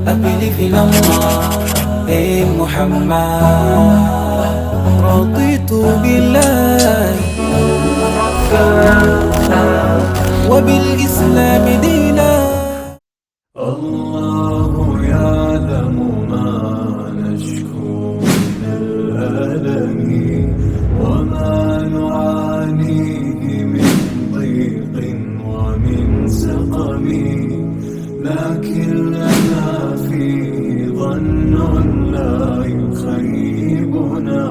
أبلي في الله محمد رضيت بالله وبالإسلام دينا. الله يعلم ما نشكو من الألم وما نعانيه من ضيق ومن سقم، لكن لنا فيه ظن لا يخيبنا،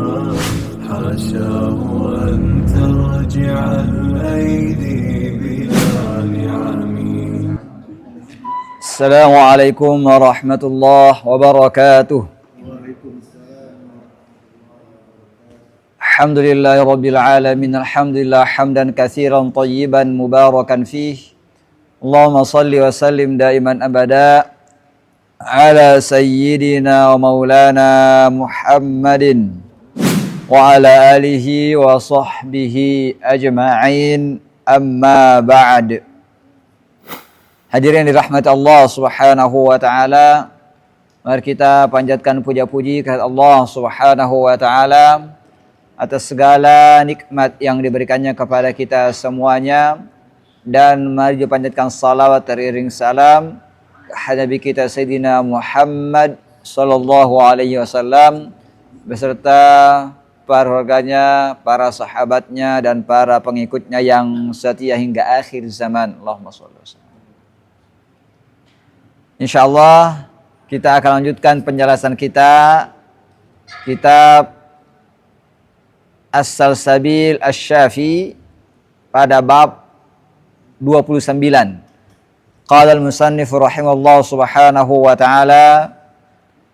حاشاه أن ترجع الأيدي بلا نعم. Assalamualaikum warahmatullahi wabarakatuh. Alhamdulillahi rabbil alamin. Alhamdulillah hamdan katsiran tayyiban mubarakan fih. Allahumma salli wa sallim daiman abada ala sayyidina wa maulana Muhammadin wa ala alihi wa sahbihi ajma'in, amma ba'd. Hadirin dirahmati Allah Subhanahu wa taala, mari kita panjatkan puja-puji kepada Allah Subhanahu wa taala atas segala nikmat yang diberikannya kepada kita semuanya, dan mari dipanjatkan salawat teriring salam kepada Nabi kita Sayyidina Muhammad sallallahu alaihi wasallam beserta para keluarganya, para sahabatnya, dan para pengikutnya yang setia hingga akhir zaman. Allahumma shalli wa sallam. Insyaallah kita akan lanjutkan penjelasan kita kitab As-Salsabil Asy-Syafi pada bab 29. Qala al-musannif rahimallahu subhanahu wa ta'ala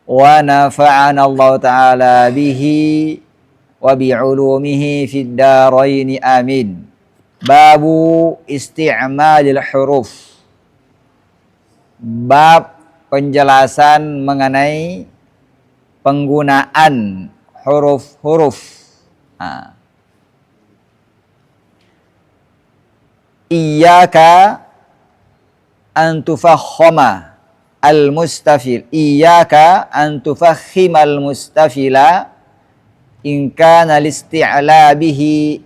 wa nafa'ana Allah ta'ala bihi wa bi'ulumihi fid darain amin. Babu isti'malil huruf. Bab penjelasan mengenai penggunaan huruf-huruf. Iyyaka an tufakhkhama al-mustafil. Iyyaka an tufakhkhima al-mustafila in kana listi'la bihi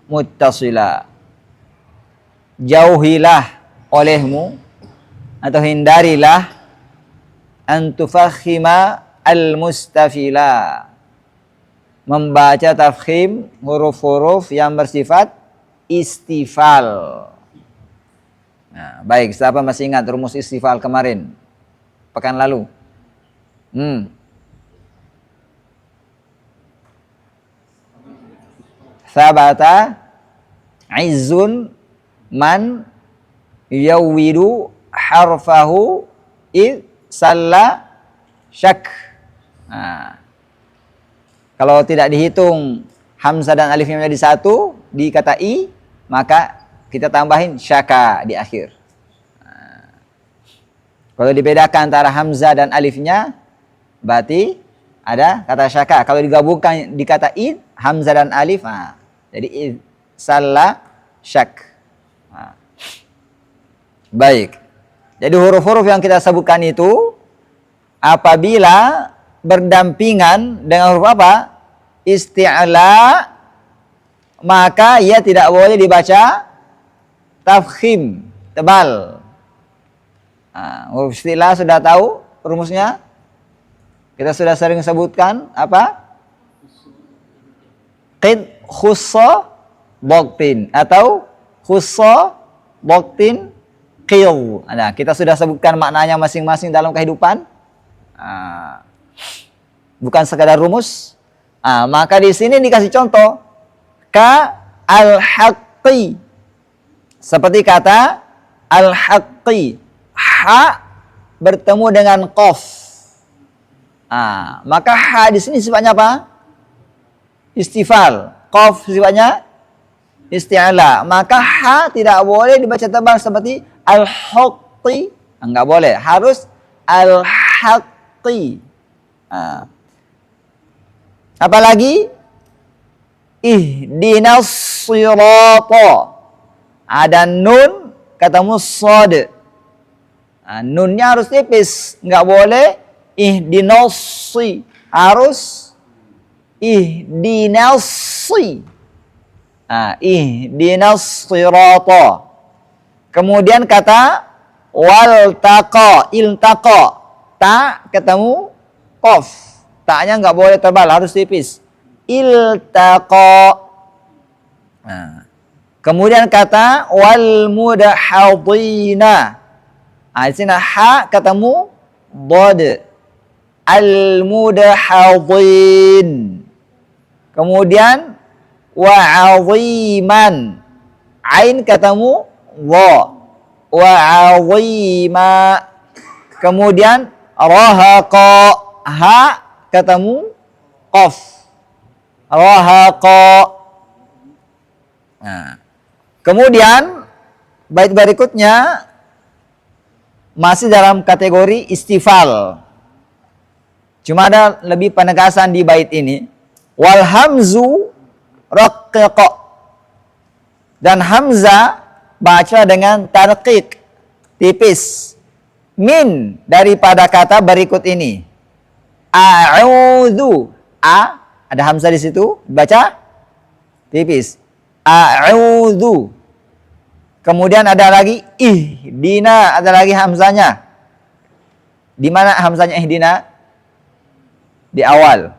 muttasila. Jauhilah olehmu atau hindarilah antufakhima al-mustafila, membaca tafkhim huruf-huruf yang bersifat istifal. Nah, baik, siapa masih ingat rumus istifal kemarin? Pekan lalu. Sabata izzun man yawwidu harfahu salla syak. Kalau tidak dihitung hamzah dan alifnya menjadi satu di kata i, maka kita tambahin syaka di akhir. Kalau dibedakan antara hamzah dan alifnya, berarti ada kata syaka. Kalau digabungkan di kata i, hamzah dan alif, jadi salla syak. Baik. Jadi huruf-huruf yang kita sebutkan itu apabila berdampingan dengan huruf apa? Isti'la, maka ia tidak boleh dibaca tafkhim, tebal. Huruf isti'la sudah tahu rumusnya? Kita sudah sering sebutkan apa? Qid khussa baqtin atau khussa baqtin qil. Nah, kita sudah sebutkan maknanya masing-masing dalam kehidupan. Bukan sekadar rumus. Maka di sini dikasih contoh ka al-haqqi. Seperti kata al-haqqi. Ha bertemu dengan qaf. Maka ha di sini sifatnya apa? Istifal. Qaf sifatnya isti'la. Maka ha tidak boleh dibaca tebal seperti al-haqqi. Enggak boleh. Harus al-haqqi. Apalagi ihdinas sirata. Ada nun ketemu shad. Nunnya harus tipis, nggak boleh ihdinasi, harus ihdinasi. Ihdinas sirata. Kemudian kata waltaqa, iltaqa, ta ketemu qaf, taknya nggak boleh tebal, harus tipis. Iltaqa. Kemudian kata wal mudahadina. Di sini ha ketemu dad. Al mudahadin. Kemudian wa 'aziman. Ain ketemu dha. Wa 'azima. Kemudian rahaqa. Ha ketemu qaf. Rahaqa. Kemudian bait berikutnya masih dalam kategori istifal. Cuma ada lebih penegasan di bait ini. Wal hamzu raqiq. Dan hamzah baca dengan tarqiq, tipis. Min daripada kata berikut ini. A'udzu. Ada hamzah di situ, baca tipis. A'udzu. Kemudian ada lagi ihdina, ada lagi hamzanya. Di mana hamzanya ihdina? Di awal.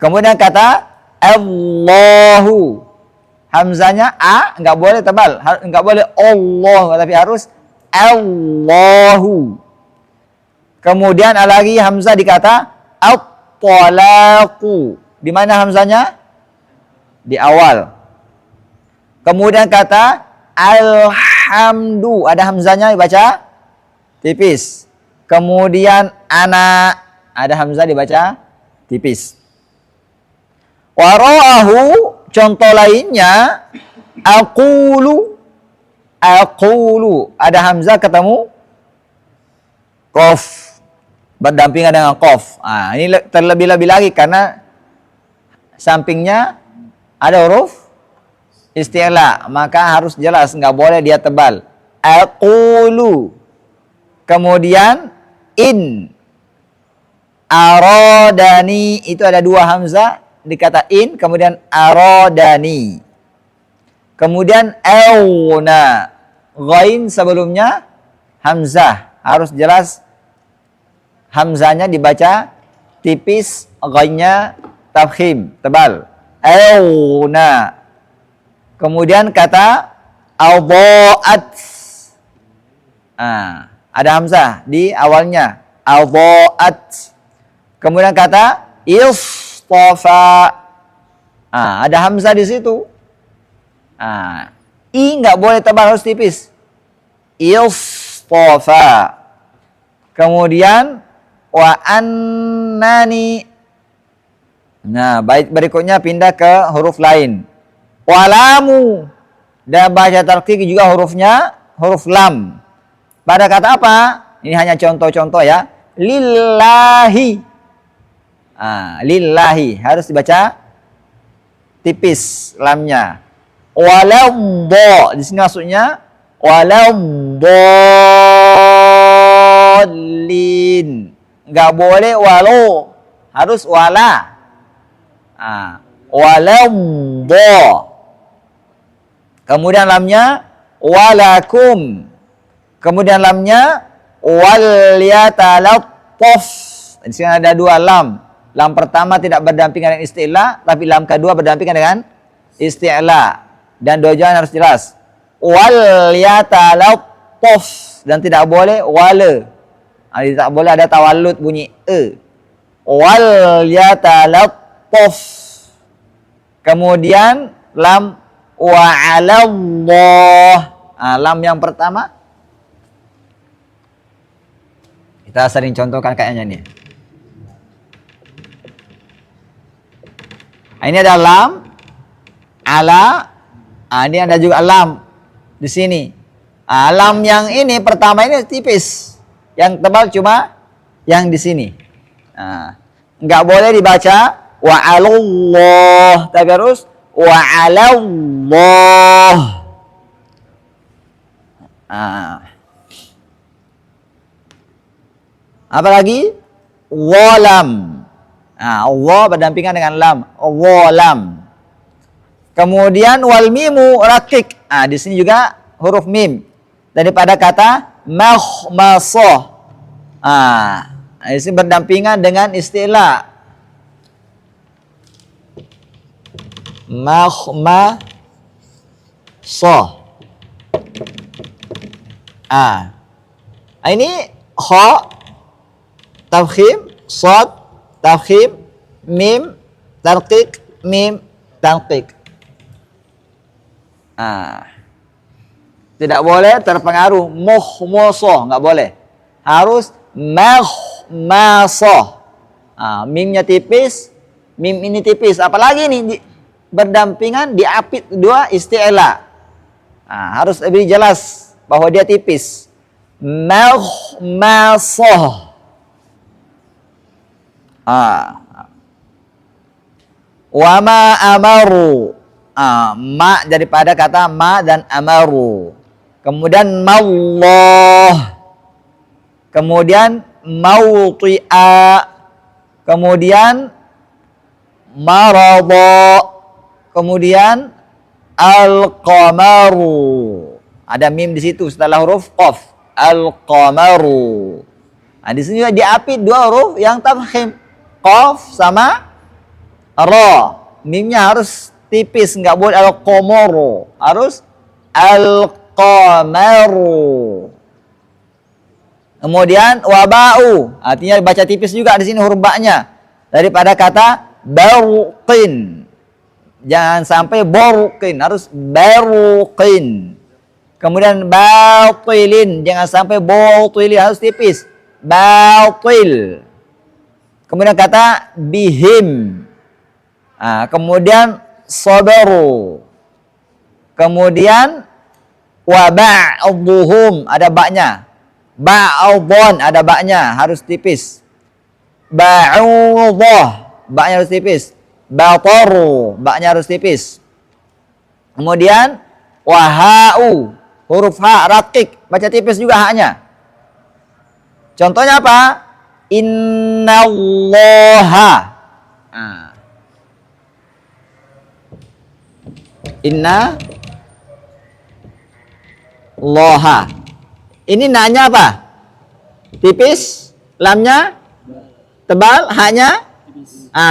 Kemudian kata Allahu. Hamzanya nggak boleh tebal, nggak boleh Allah, tapi harus Allahu. Kemudian ada lagi hamzah di kata at-talaqu. Di mana hamzanya? Di awal. Kemudian kata alhamdu, ada hamzanya dibaca tipis. Kemudian ana, ada hamzah dibaca tipis. Wara'ahu, contoh lainnya aqulu, ada hamzah ketemu qaf, berdampingan dengan qaf. Ini terlebih-lebih lagi karena sampingnya ada huruf isti'la, maka harus jelas, nggak boleh dia tebal. Aqulu. Kemudian in, aradani, itu ada dua hamzah dikata in, kemudian aradani. Kemudian auna, ghain sebelumnya hamzah, harus jelas hamzahnya dibaca tipis, ghainnya tafkhim, tebal. Auna. Kemudian kata adha'at. Ada hamzah di awalnya. Adha'at. Kemudian kata istafa. Ada hamzah di situ. I nggak boleh tebal, harus tipis. Istafa. Kemudian wa annani. Bait berikutnya pindah ke huruf lain. Walamu. Dan baca tarqiq juga hurufnya huruf lam. Pada kata apa? Ini hanya contoh-contoh ya. Lillahi. Lillahi harus dibaca tipis lamnya. Waladh. Di sini maksudnya waladhdallin. Enggak boleh walau, harus wala. Waladh. Kemudian lamnya walakum. Kemudian lamnya walyatalattaf. Di sini ada dua lam. Lam pertama tidak berdampingan dengan isti'la, tapi lam kedua berdampingan dengan isti'la. Dan dua-duanya harus jelas. Walyatalattaf, dan tidak boleh wala. Tidak boleh ada tawallud bunyi e. Walyatalattaf. Kemudian lam wa'alallah. Lam yang pertama kita sering contohkan kayaknya nih. Ini ada lam ala. Ini ada juga lam di sini. Lam yang ini pertama ini tipis, yang tebal cuma yang di sini. Nggak boleh dibaca wa'alallah, tapi harus wa'alallah. Apalagi walam. Nah, wa berdampingan dengan lam. Walam. Kemudian wal mimu rakik. Nah, di sini juga huruf mim daripada kata makhmasah. Ah, di sini berdampingan dengan istilah makhmasah. Ah, ini kha tafkhim, shad tafkhim, mim tarqiq, mim tarqiq. Ah, tidak boleh terpengaruh mukhmasah, nggak boleh. Harus makhmasah. Ah, mimnya tipis, mim ini tipis. Apalagi ini berdampingan diapit dua isti'la. Ah, harus lebih jelas bahwa dia tipis. Makhmasah. Ah. Wa ma amaru. Ah, ma daripada kata ma dan amaru. Kemudian mallah. Kemudian mawti'a. Kemudian marada. Kemudian al-qamaru. Ada mim di situ setelah huruf qaf. Al-qamaru. Nah, di sini juga diapit dua huruf yang tafkhim. Qaf sama ra. Mimnya harus tipis, nggak boleh al-qamaru. Harus al-qamaru. Kemudian waba'u. Artinya baca tipis juga di sini huruf ba-nya. Daripada kata barqin. Jangan sampai borqin, harus baruqin. Kemudian batilin, jangan sampai batilin, harus tipis. Batil. Kemudian kata bihim. Nah, kemudian sabaru. Kemudian wa ba'dhuhum, ada baknya. Ba'dhon, ada baknya, harus tipis. Ba'udhah, baknya harus tipis. Bataru, baknya harus tipis. Kemudian wahau, huruf ha rakik, baca tipis juga haknya. Contohnya apa? Innallaha. Nah. Inna Allaha. Ini nanya apa? Tipis, lamnya tebal, haknya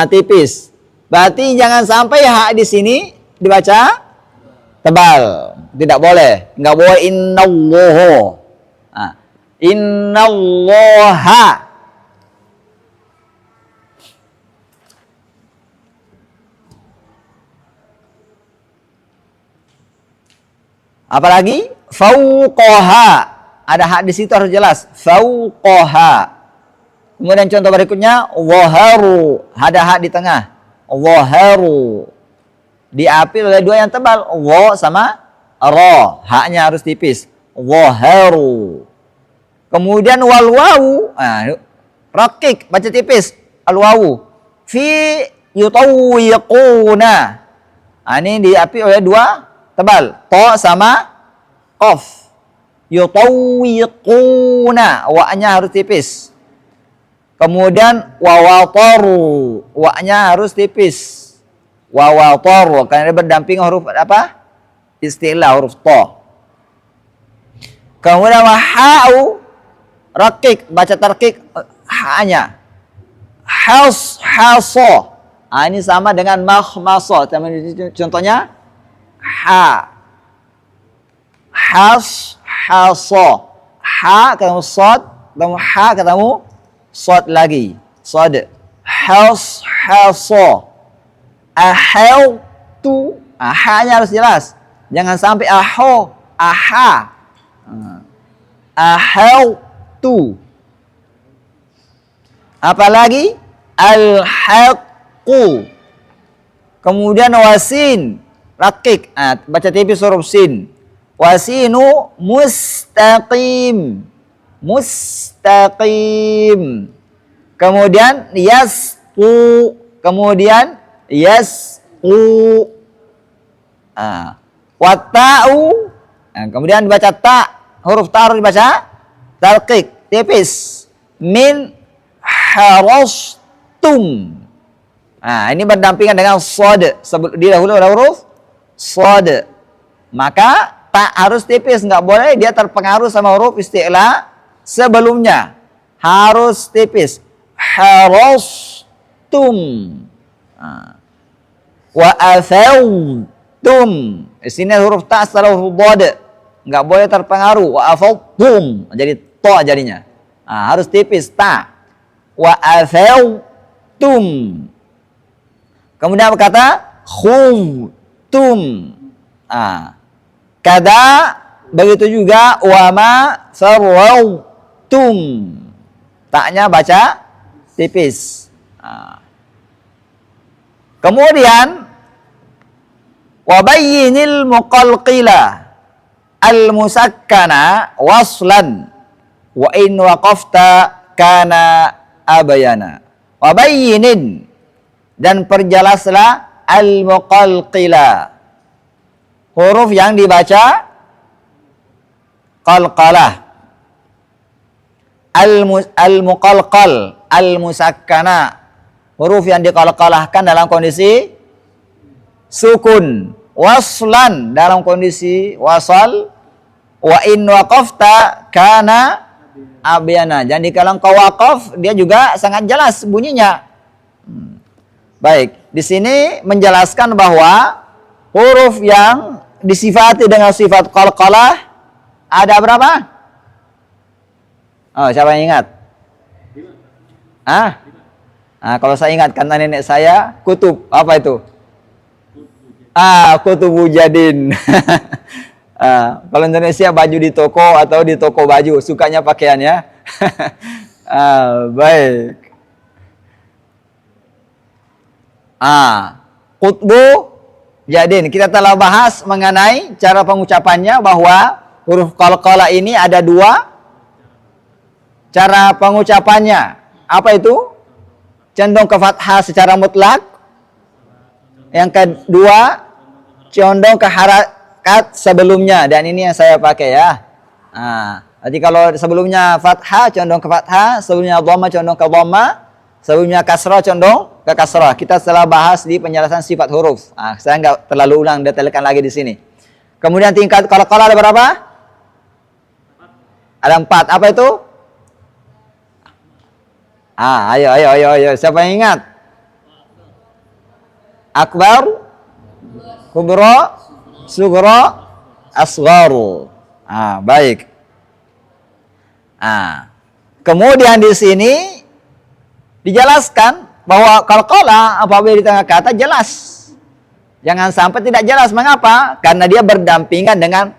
tipis. Berarti jangan sampai hak di sini dibaca tebal. Tidak boleh. Nggak boleh innallahu. Nah, innallaha. Apalagi fauqaha. Ada hak di situ harus jelas. Fauqaha. Kemudian contoh berikutnya waharu. Ada hak di tengah. Waharu. Diapit oleh dua yang tebal. Wa sama ra. Haknya harus tipis. Waharu. Kemudian wal wawu. Rakik. Baca tipis. Al wawu. Fi yutawwiquna. Ini diapit oleh dua tebal. To sama qaf. Yutawwiquna. Wa-nya harus tipis. Kemudian wawataru, wa-nya harus tipis. Wawataru, karena dia berdamping huruf apa? Istilah huruf to. Kemudian wahau, rakik, baca tarkik, ha-nya. Haso. Ini sama dengan makhmaso. Contohnya ha. Haso. Ha ketemu sod, ketemu ha ketemu sod lagi. Sod. Haso. Ahau tu. Ha-nya harus jelas. Jangan sampai aho, aha. Ahau tu. Apalagi al-haqqu. Kemudian wasin, rakik. Baca tipis huruf sin. Wasinu mustaqim. Mustaqim. Kemudian yasqu. Kemudian yasqu. Wata'u. Kemudian dibaca ta. Huruf ta harus dibaca tarqiq, tipis. min harastum. Nah, ini berdampingan dengan shad. Didahului oleh huruf shad. Maka tak harus tipis, nggak boleh dia terpengaruh sama huruf isti'la sebelumnya. Harus tipis. Harastum. Wa afawtum. Di sini huruf ta setelah huruf dhad. Nggak boleh terpengaruh. Wa afawtum. Jadi to jadinya. Harus tipis ta. Wa afawtum. Kemudian berkata khudtum. Kada begitu juga wa ma farrawtum. Taknya baca tipis. Kemudian wabayyinil muqalqila al-musakkana waslan wa in waqafta kana abayana. Wabayyinin, dan perjelaslah al-muqalqila, huruf yang dibaca qalqalah. Al-muqalqal, al-musakkana, huruf yang diqalqalahkan dalam kondisi sukun. Waslan, dalam kondisi wasal. Wa in waqafta kana abyana. Jadi kalau engkau waqaf, dia juga sangat jelas bunyinya. Baik, di sini menjelaskan bahwa huruf yang disifati dengan sifat qalqalah ada berapa? Oh, siapa yang ingat? Kalau saya ingat, kata nenek saya, kutub. Apa itu? Kutubu jadin. Kalau Indonesia baju di toko atau di toko baju, sukanya pakaiannya. Baik. Kutbu jadin. Kita telah bahas mengenai cara pengucapannya, bahwa huruf qalqalah ini ada dua cara pengucapannya. Apa itu? Condong ke fathah secara mutlak. Yang kedua, condong ke harakat sebelumnya. Dan ini yang saya pakai ya. Jadi kalau sebelumnya fathah, condong ke fathah. Sebelumnya dhamma, condong ke dhamma. Sebelumnya kasrah, condong ke kasrah. Kita telah bahas di penjelasan sifat huruf. Saya nggak terlalu ulang, detailkan lagi di sini. Kemudian tingkat qalqalah ada berapa? Ada 4. Apa itu? Ayo. Siapa yang ingat? Akbar, kubra, sugra, asgharu. Baik. Kemudian di sini dijelaskan bahwa qalqalah apabila di tengah kata jelas. Jangan sampai tidak jelas. Mengapa? Karena dia berdampingan dengan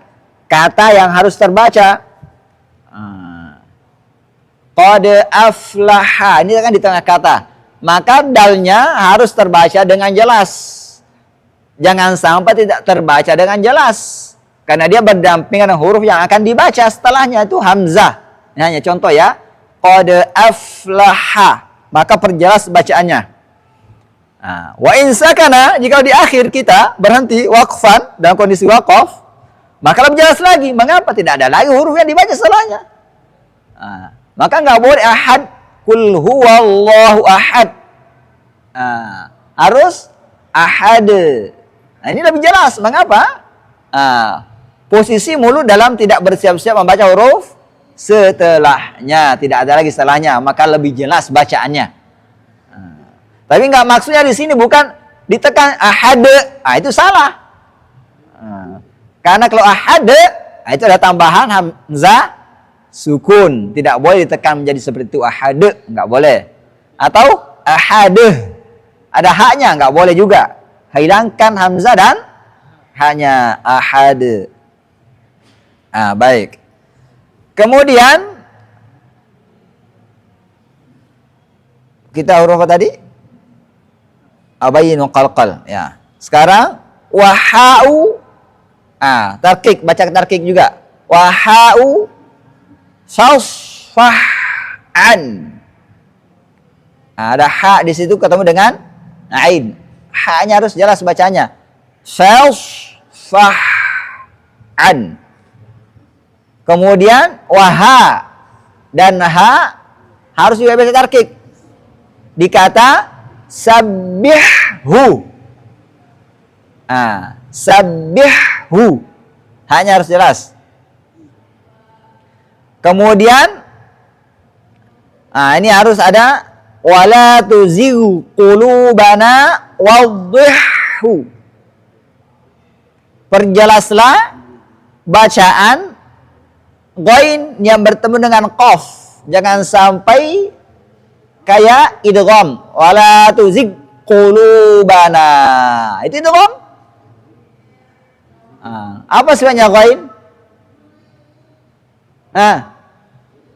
kata yang harus terbaca. Qad aflaha, ini kan di tengah kata. Maka dalnya harus terbaca dengan jelas. Jangan sampai tidak terbaca dengan jelas. Karena dia berdampingan dengan huruf yang akan dibaca setelahnya, itu hamzah. Ini hanya contoh ya. Qad aflaha, maka perjelas bacaannya. Wa in sakana, jika di akhir kita berhenti waqfan dalam kondisi waqaf, maka lebih jelas lagi. Mengapa? Tidak ada lagi huruf yang dibaca setelahnya. Maka nggak boleh ahad, kul huwallahu ahad. Harus ahad. Ini lebih jelas. Mengapa? Posisi mulut dalam tidak bersiap-siap membaca huruf setelahnya. Tidak ada lagi setelahnya. Maka lebih jelas bacaannya. Tapi nggak, maksudnya di sini bukan ditekan ahad. Itu salah. Karena kalau ahad, itu ada tambahan hamzah sukun, tidak boleh ditekan menjadi seperti itu, ahad, nggak boleh. Atau ahad, ada haknya, nggak boleh juga. Hilangkan hamzah dan hanya ahad. Baik. Kemudian kita huruf apa tadi? Abayinu qalqal. Ya. Sekarang wahau. Tarkik, baca tarkik juga. Wahau safhan. Ada ha di situ ketemu dengan ain. Ha-nya harus jelas bacanya. Safhan. Kemudian waha dan ha harus juga baca tarkik. Di kata sabbihhu. Sabbihhu. Hanya harus jelas. Kemudian ini harus ada wala tuzigh qulubana waddihhu. Perjelaslah bacaan ghain yang bertemu dengan qaf. Jangan sampai kayak idgham. Wala tuzigh qulubana. Itu idgham. Apa sebenarnya ghain?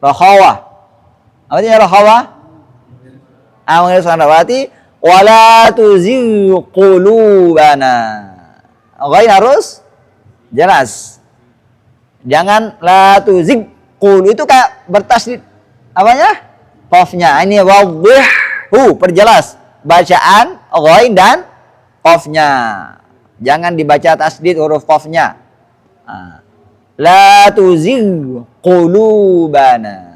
Rakhawah. Apa artinya rakhawah? Berarti wala tuzigh qulubana. Ghain harus jelas. Jangan la tuzigh qul, itu kayak bertasydid apanya? Qafnya. Ini waddihhu, perjelas bacaan ghain dan qafnya. Jangan dibaca tasydid huruf qafnya. La tuzigh qulubana.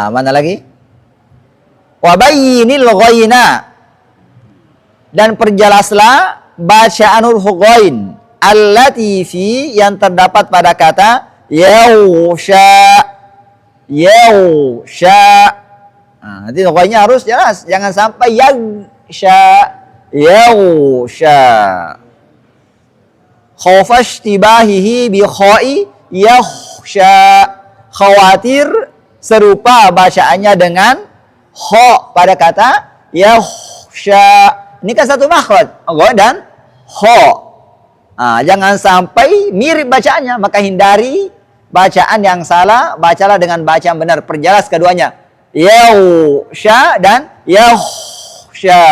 Mana lagi? Wa bayyinil ghaina, dan perjelaslah bacaan huruf ghain allati fi, yang terdapat pada kata yausha. Nanti ghainnya harus jelas, jangan sampai yausha. Khawfa ishtibahihi bi kha'i yakhsha, khawatir serupa bacaannya dengan kha pada kata yakhsha. Ini kan satu makhraj, gha dan kha. Jangan sampai mirip bacaannya, maka hindari bacaan yang salah, bacalah dengan bacaan benar, perjelas keduanya. Yausha dan yakhsha.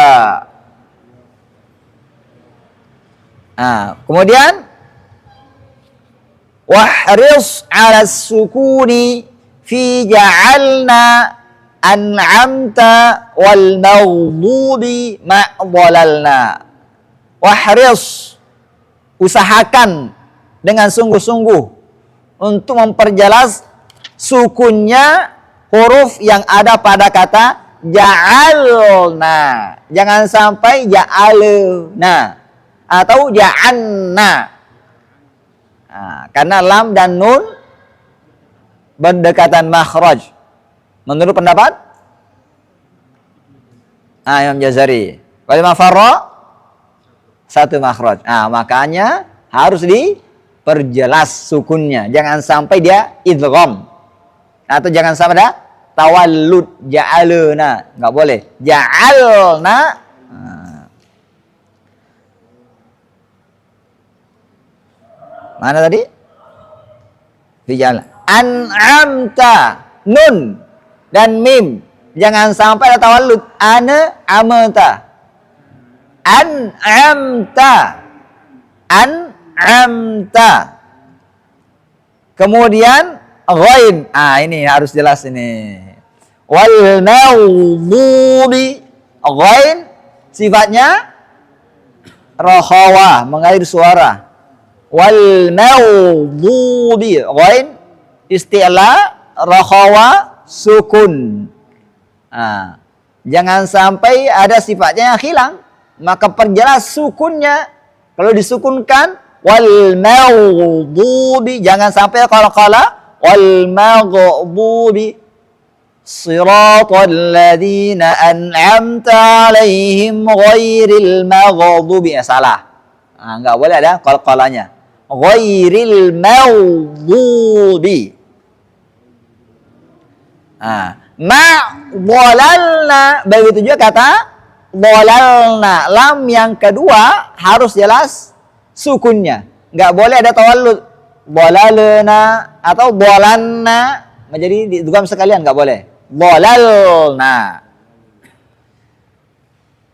Kemudian wahris 'ala sukuni fi ja'alna an'amta wal maghdubi ma'dhalalna. Wahris, usahakan dengan sungguh-sungguh untuk memperjelas sukunnya huruf yang ada pada kata ja'alna. Jangan sampai ja'alna atau ja'anna. Karena lam dan nun berdekatan makhraj. Menurut pendapat Imam Jazari, wal mafarra satu makhraj. Makanya harus diperjelas sukunnya. Jangan sampai dia idgham. Atau jangan sampai ada tawallud, ja'alna. Enggak boleh. Ja'alna. Mana tadi? Fi'al. An'amta, nun dan mim. Jangan sampai ada tawallud. Amta. An'amta. Kemudian ghain. Ini harus jelas ini. Wal maghdubi. Ghain sifatnya rakhawah, mengalir suara. Wal maghdubi, ghain isti'la, rakhawa, sukun. Jangan sampai ada sifatnya yang hilang, maka perjelas sukunnya. Kalau disukunkan wal maghdubi, jangan sampai qala wal maghdubi siratal ladzina an'amta 'alaihim ghairil maghdubi. Salah. Enggak boleh ada qalqalanya. Ghairil maghdubi. Ma'dhalalna, begitu juga kata dhalalna. Lam yang kedua harus jelas sukunnya. Enggak boleh ada tawallud. Dhalalna atau dhalanna, menjadi idgham sekalian, enggak boleh. Dhalalna.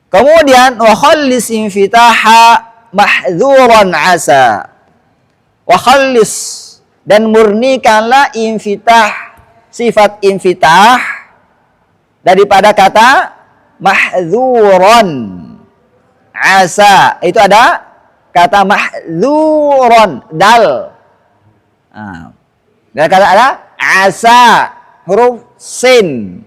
Kemudian wa khallis infitaha mahdzuran asa. Wa khallis, dan murnikanlah infitah, sifat infitah daripada kata mahdzuran asa. Itu ada kata mahdzuran dal. Kata ada asa, huruf sin.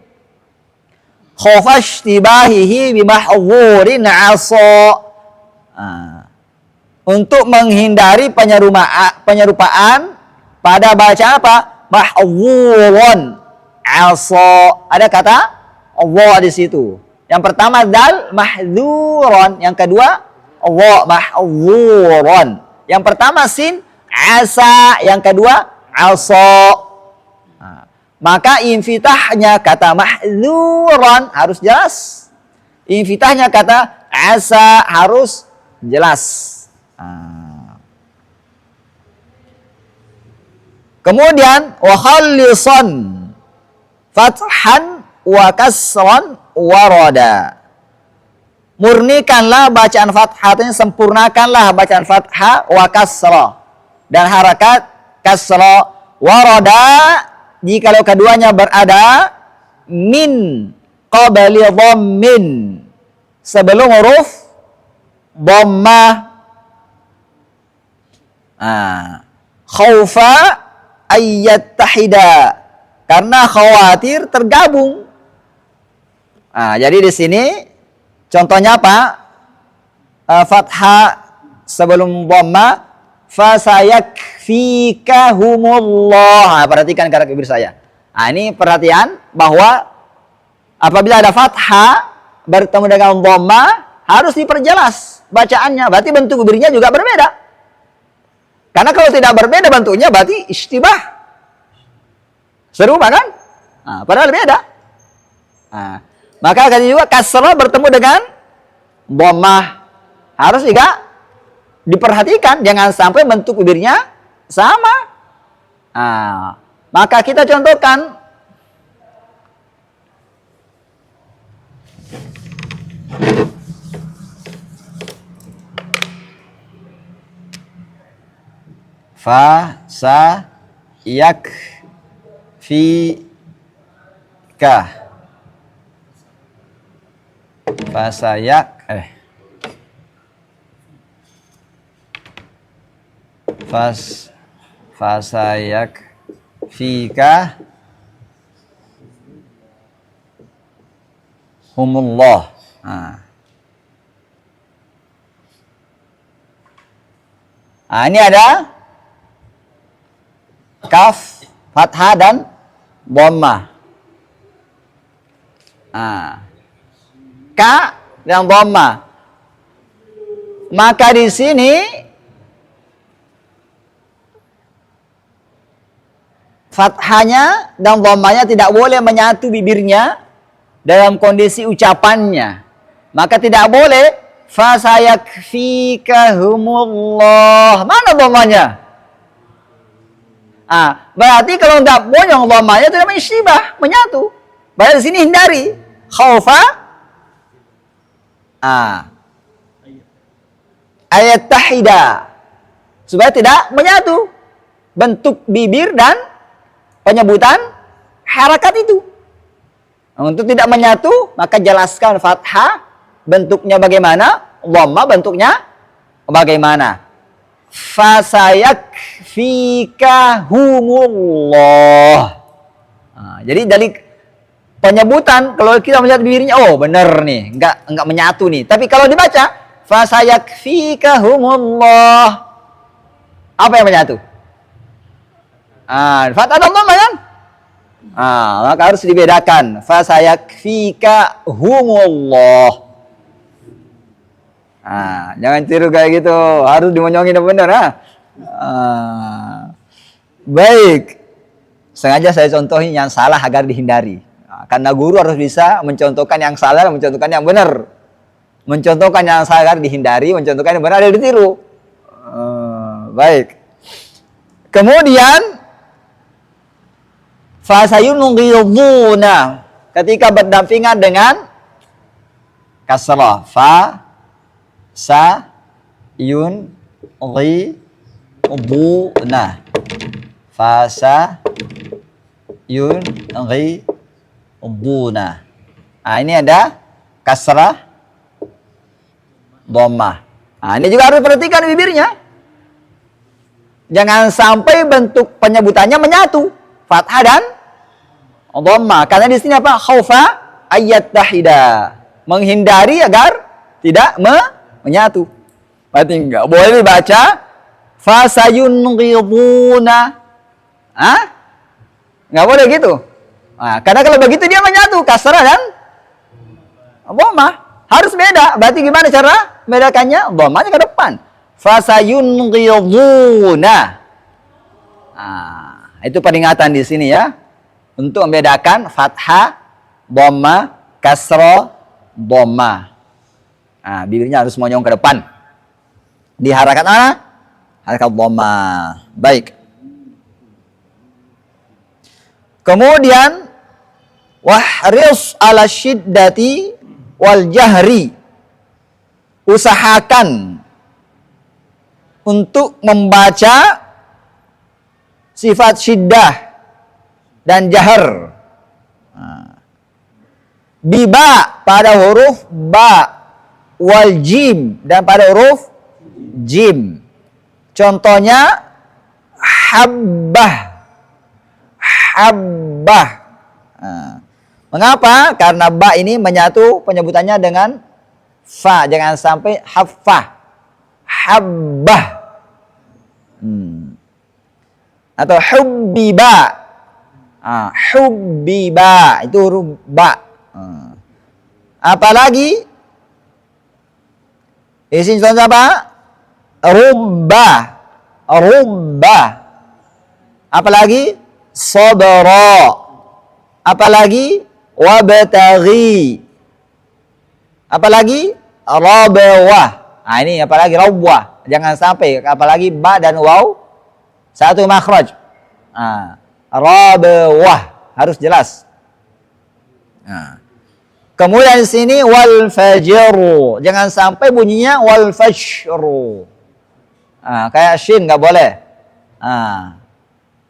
Khofashtibahihi bimahwurin asa. Untuk menghindari penyerupaan pada bacaan apa? Mahwurun asa. Ada kata Allah di situ. Yang pertama dal mahdzurun, yang kedua Allah mahwurun. Yang pertama sin asa, yang kedua asa. Maka infitahnya kata mahdzurun harus jelas. Infitahnya kata asa harus jelas. Kemudian wa khallisan fathan wa kasran warada. Murnikanlah bacaan fathah, sempurnakanlah bacaan fathah wa kasra dan harakat kasra. Warada jikalau keduanya berada min qabli dhammin, sebelum huruf dhammah. Khaufa ayyattahida, karena khawatir tergabung. Jadi di sini contohnya apa? Fathah sebelum dhamma, fasayakfikahumullah. Perhatikan cara kibir saya. Ini perhatian bahwa apabila ada fathah bertemu dengan dhamma harus diperjelas bacaannya. Berarti bentuk kibirnya juga berbeda. Karena kalau tidak berbeda bentuknya berarti istibah. Serupa kan? Padahal beda. Maka kan juga kasrah bertemu dengan dhammah harus juga diperhatikan, jangan sampai bentuk bibirnya sama. Maka kita contohkan fa sa yak fi ka, fa sa yak fasayak fika humullah. Ini ada kaf, fathah dan dhammah. Ka dan dhammah. Maka di sini fathahnya dan dhammahnya tidak boleh menyatu bibirnya dalam kondisi ucapannya. Maka tidak boleh fasayakfikahumullah. Mana dhammahnya? Berarti kalau tidak bonyong dhammahnya tidak mensyibah, menyatu. Berarti di sini hindari khaufa ayat tahida, supaya tidak menyatu bentuk bibir dan penyebutan harakat itu. Untuk tidak menyatu, maka jelaskan fathah bentuknya bagaimana, dhamma bentuknya bagaimana. Fasayakfikahumullah. Jadi dari penyebutan, kalau kita melihat bibirnya, oh benar nih, enggak menyatu nih. Tapi kalau dibaca fasayakfikahumullah, apa yang menyatu? Fathah dan dhamma kan? Maka harus dibedakan. Fasayakfikahumullah. Jangan tiru kayak gitu. Harus dimonyongin benar. Baik. Sengaja saya contohin yang salah agar dihindari. Karena guru harus bisa mencontohkan yang salah dan mencontohkan yang benar. Mencontohkan yang salah agar dihindari, mencontohkan yang benar agar ditiru. Baik. Kemudian fasayunghiduna, ketika berdampingan dengan kasrah, fa sa yun ghibuna, fa sa yun ghibuna. Ini ada kasrah dhammah. Ini juga harus perhatikan bibirnya. Jangan sampai bentuk penyebutannya menyatu. Fathah dan dhamma. Karena di sini apa? Khaufa ayat tahida. Menghindari agar tidak menyatu. Berarti enggak boleh dibaca fasayunghiduna. Hah? Enggak boleh gitu. Nah, karena kalau begitu dia menyatu kasrah dan dhamma. Harus beda. Berarti gimana cara membedakannya? Dhammanya ke depan. Fasayunghiduna. Nah, itu peringatan di sini ya. Untuk membedakan fathah, dhamma, kasrah, dhamma. Nah, bibirnya harus monyong ke depan. Di harakat mana? Harakat dhamma. Baik. Kemudian wahris ala syiddati wal jahri. Usahakan untuk membaca sifat syiddah dan jahar. Biba pada huruf ba, wal jim dan pada huruf jim. Contohnya habbah. Habbah. Mengapa? Karena ba ini menyatu penyebutannya dengan fa. Jangan sampai haffah. Habbah. Atau hubbiba. Hubbiba. Itu huruf ba. Apalagi isi contoh apa? Rubba. Rubba. Apalagi sabara. Apalagi wabtaghi. Apalagi rabawah. Nah, ini apalagi rabwah. Jangan sampai apalagi ba dan waw satu makhraj. Rabawah harus jelas. Kemudian di sini wal fajru. Jangan sampai bunyinya wal fajru. Kayak shin nggak boleh.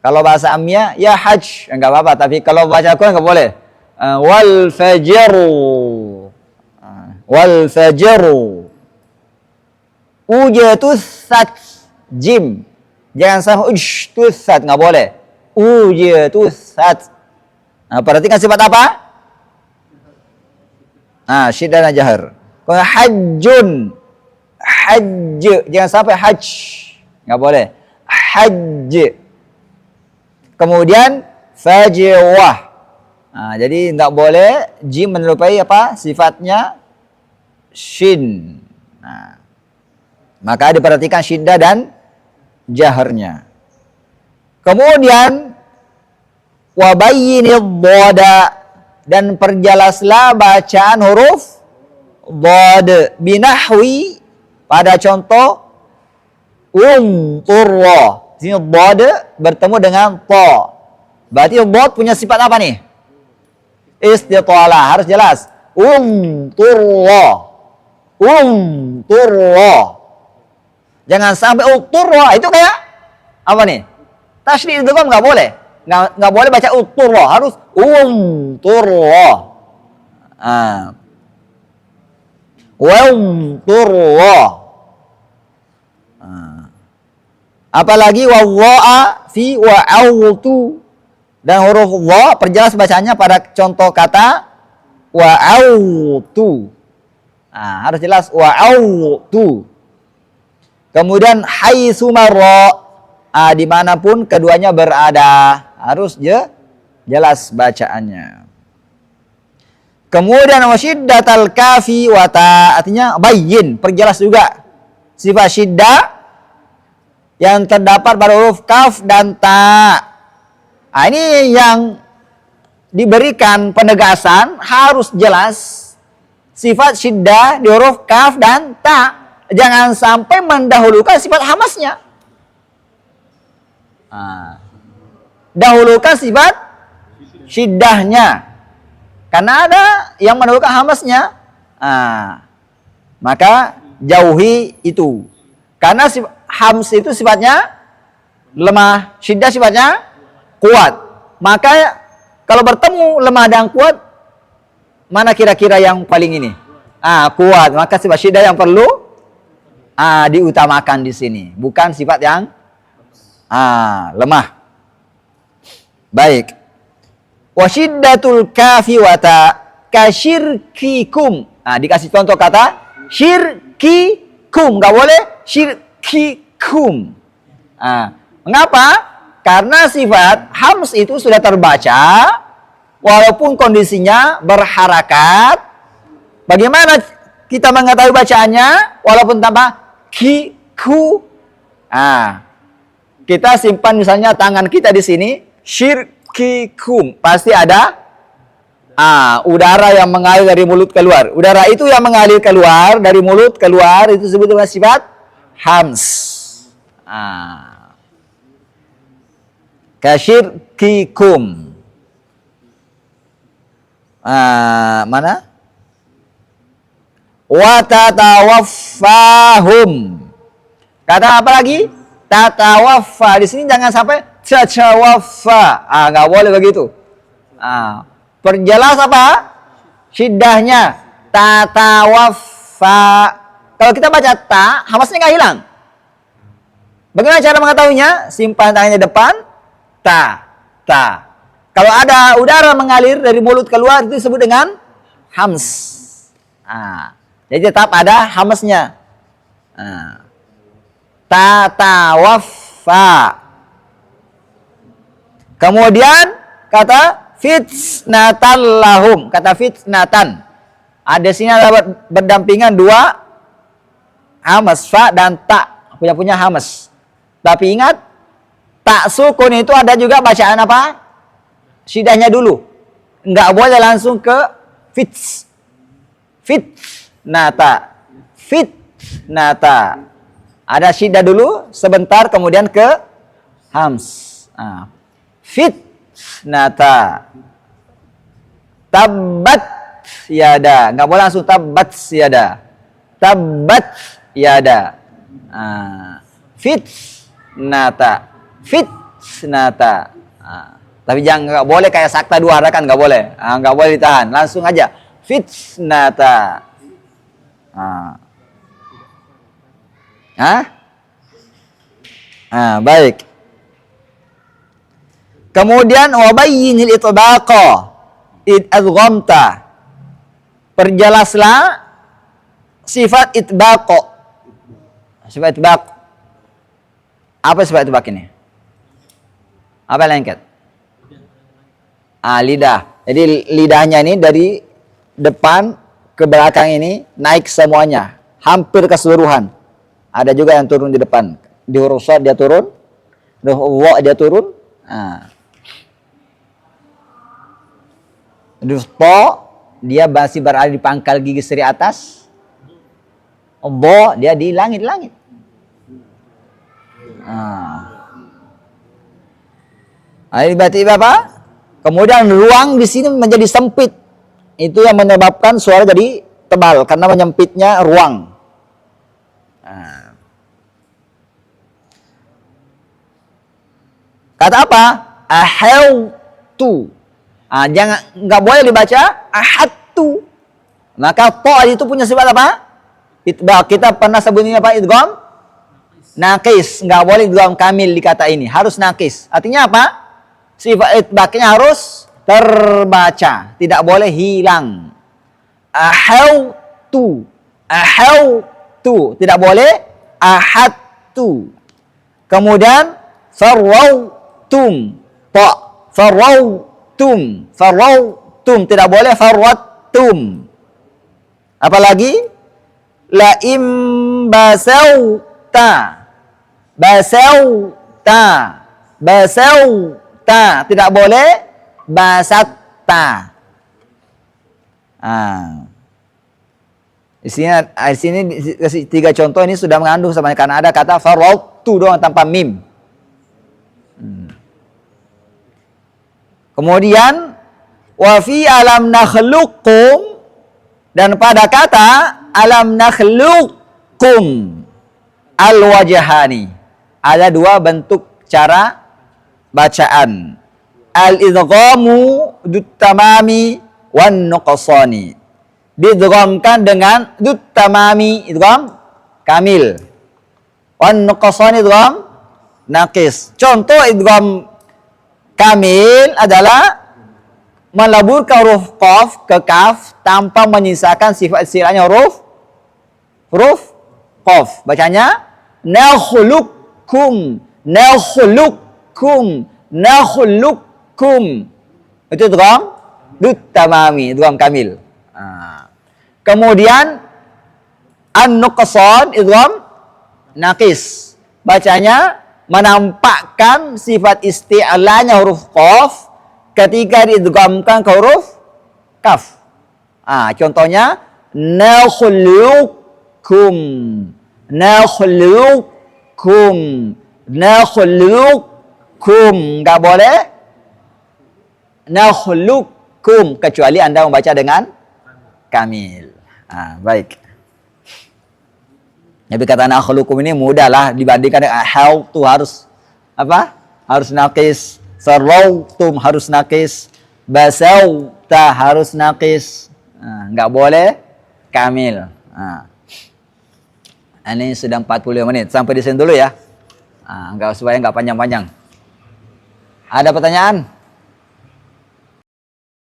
Kalau bahasa Amiyah ya hajj enggak apa-apa, tapi kalau baca Al-Qur'an enggak boleh. Wal fajru. Wal fajru. Ujatusat jim. Jangan sampai ujtusat, enggak boleh. Ujatusat. Perhatikan sifat apa? Syiddah dan jahar. Kalau hajjun. Hajj. Jangan sampai hajj. Enggak boleh. Hajj. Kemudian fajwah. Jadi tidak boleh jim menyerupai apa? Sifatnya shin. Maka diperhatikan syiddah dan jaharnya. Kemudian wabayyinid dhada, dan perjelaslah bacaan huruf dhad binahwi pada contoh turra. Sini dhad bertemu dengan ta. Berarti dhad punya sifat apa nih? Istitalah, harus jelas. Turra. Turra. Jangan sampai turra, itu kayak apa nih? Tasydid itu kan enggak boleh. Enggak boleh baca turra, harus turra. Turra. Apalagi wawa'a fi wa'autu, dan huruf wa perjelas bacanya pada contoh kata wa'autu. Harus jelas wa'autu. Kemudian haitsu marra, dimanapun keduanya berada, harus jelas bacaannya. Kemudian wasyiddatal kafi wa ta, artinya bayyin, perjelas juga sifat syiddah yang terdapat pada huruf kaf dan ta. Ini yang diberikan penegasan harus jelas sifat syiddah di huruf kaf dan ta. Jangan sampai mendahulukan sifat hamasnya. Dahulukan sifat syiddahnya. Karena ada yang mendahulukan hamasnya. Maka jauhi itu. Karena hams itu sifatnya lemah, syiddah sifatnya kuat. Maka kalau bertemu lemah dan kuat, mana kira-kira yang paling ini? Kuat. Maka sifat syiddah yang perlu diutamakan di sini, bukan sifat yang Lemah. Baik. Wa syiddatul kafi wa ta kasyirkikum. Dikasih contoh kata syirkikum. Enggak boleh syirkikum. Mengapa? Karena sifat hams itu sudah terbaca walaupun kondisinya berharakat. Bagaimana kita mengetahui bacaannya walaupun tanpa ki ku? Kita simpan misalnya tangan kita di sini, syirkikum, pasti ada udara yang mengalir dari mulut keluar. Udara itu yang mengalir keluar dari mulut keluar itu disebut dengan sifat hams. Kasyirkikum. Mana? Wa tatawaffahum. Kata apa lagi? Tatawaffa. Di sini jangan sampai tatawaffa. Nggak boleh begitu. Perjelas apa? Syiddahnya. Tatawaffa. Kalau kita baca ta, hamasnya nggak hilang. Bagaimana cara mengetahuinya? Simpan tangannya depan. Ta. Kalau ada udara mengalir dari mulut keluar itu disebut dengan hams. Jadi tetap ada hamsnya. Tatawaffa. Kemudian kata fitnatan lahum. Kata fitnatan. Ada sini ada berdampingan dua hamas, fa dan ta. Punya hamas. Tapi ingat, tak sukun itu ada juga bacaan apa? Syidahnya dulu. Enggak boleh langsung ke fitnata. Ada syiddah dulu sebentar kemudian ke hams. Fitnata. Tabbat yada. Enggak boleh langsung tabbat yada. Tabbat yada. Fitnata. Tapi jangan, nggak boleh kayak sakta dua harakan, nggak boleh. Nggak boleh ditahan, langsung aja. Fitnata. Baik. Kemudian wabayyinil itbaqa id adghamta. Perjelaslah sifat itbaq. Sifat itbaq. Apa sifat itbaq ini? Apa lengket? Lidah. Jadi lidahnya ini dari depan ke belakang ini naik semuanya, hampir keseluruhan. Ada juga yang turun di depan. Di huruf shad dia turun, di huruf wa dia turun. Di huruf to dia masih berada di pangkal gigi seri atas. Dha dia di langit-langit. Tiba-tiba apa? Kemudian ruang di sini menjadi sempit. Itu yang menyebabkan suara jadi tebal karena menyempitnya ruang. Kata apa? Ahautu. Jangan, nggak boleh dibaca ahadtu. Maka to itu punya sifat apa? Kita pernah sebutnya apa? Idgham naqis. Nggak boleh idgham kamil di kata ini. Harus naqis. Artinya apa? Sifat itbaqnya harus terbaca, tidak boleh hilang. Ahautu, tidak boleh ahadtu. Kemudian farrawtum, farrawtum, tidak boleh farwattum. Apalagi la basauta, tidak boleh basatta. Di sini kasih 3 contoh ini sudah mengandung sama, karena ada kata farautu doang tanpa mim. Kemudian wa fi alam nakhluqkum, dan pada kata alam nakhluqkum al wajhani ada 2 bentuk cara bacaan. Al-idghamu dut-tamami wan nuqsani. Didghamkan dengan dut-tamami, idgham kamil. Wan nuqsani idgham naqis. Contoh idgham kamil adalah melaburkan huruf qaf ke kaf tanpa menyisakan sifat istilahnya huruf qaf. Bacanya nakhluqukum, nakhluqukum, nakhluqukum. Itu idgham tamami, idgham kamil. Kemudian an-nuqsan idgham naqis. Bacanya menampakkan sifat isti'lanya huruf qaf ketika diidghamkan ke huruf kaf. Contohnya nakhluqukum, nakhluqukum, nakhluqukum. Enggak boleh nakhluqukum kecuali Anda membaca dengan kamil. Baik. Tapi kata nakhluqukum ini mudahlah dibandingkan dengan hal tu harus apa? Harus naqis. Sarautum harus naqis. Basauta harus naqis. Enggak boleh kamil. Ini sudah 45 menit. Sampai di sini dulu ya. Supaya enggak panjang-panjang. Ada pertanyaan?